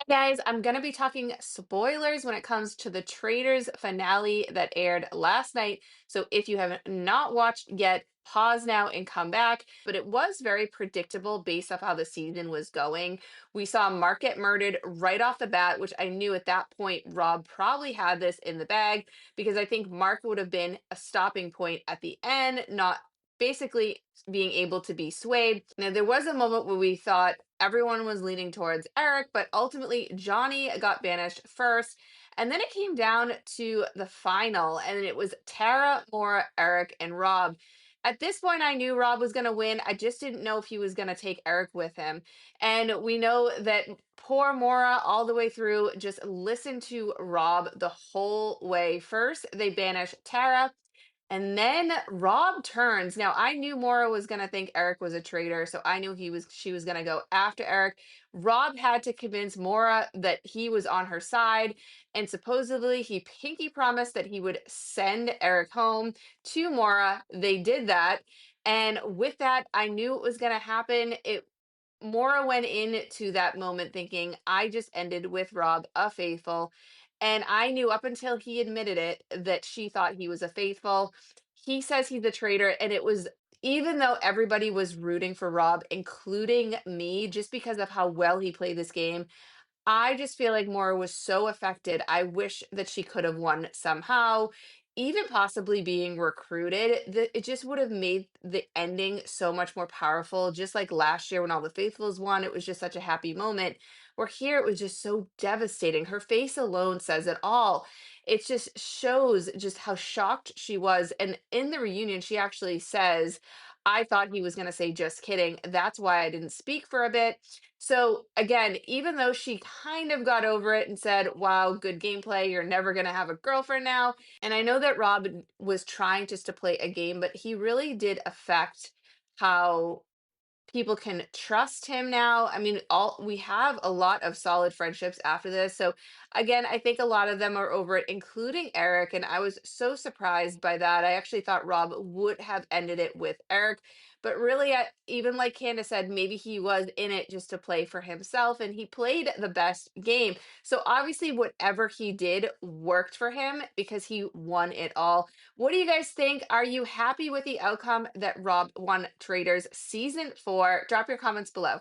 Guys, I'm going to be talking spoilers when it comes to the Traitors finale that aired last night. So if you have not watched yet, pause now and come back. But it was very predictable based off how the season was going. We saw Mark get murdered right off the bat, which I knew at that point Rob probably had this in the bag because I think Mark would have been a stopping point at the end, not basically being able to be swayed. Now, there was a moment where we thought everyone was leaning towards Eric, but ultimately Johnny got banished first. And then it came down to the final, and it was Tara, Maura, Eric, and Rob. At this point, I knew Rob was going to win. I just didn't know if he was going to take Eric with him. And we know that poor Maura, all the way through, just listened to Rob the whole way. First, they banish Tara. And then Rob turns. Now I knew Maura was gonna think Eric was a traitor, so I knew she was gonna go after Eric. Rob had to convince Maura that he was on her side, and supposedly he pinky promised that he would send Eric home to Maura. They did that, and with that, I knew it was gonna happen. It Maura went into that moment thinking, I just ended with Rob, a faithful. And I knew up until he admitted it that she thought he was a faithful. He says he's a traitor. And it was, even though everybody was rooting for Rob, including me, just because of how well he played this game, I just feel like Maura was so affected. I wish that she could have won somehow, even possibly being recruited. That it just would have made the ending so much more powerful. Just like last year when all the faithfuls won, it was just such a happy moment. Where here it was just so devastating. Her face alone says it all. It just shows just how shocked she was. And in the reunion, she actually says, I thought he was going to say just kidding. That's why I didn't speak for a bit. So again, even though she kind of got over it and said, wow, good gameplay, you're never going to have a girlfriend now. And I know that Rob was trying just to play a game, but he really did affect how people can trust him now. I mean, all we have a lot of solid friendships after this. So again, I think a lot of them are over it, including Eric. And I was so surprised by that. I actually thought Rob would have ended it with Eric. But really, even like Candace said, maybe he was in it just to play for himself and he played the best game. So obviously, whatever he did worked for him because he won it all. What do you guys think? Are you happy with the outcome that Rob won Traders season 4? Drop your comments below.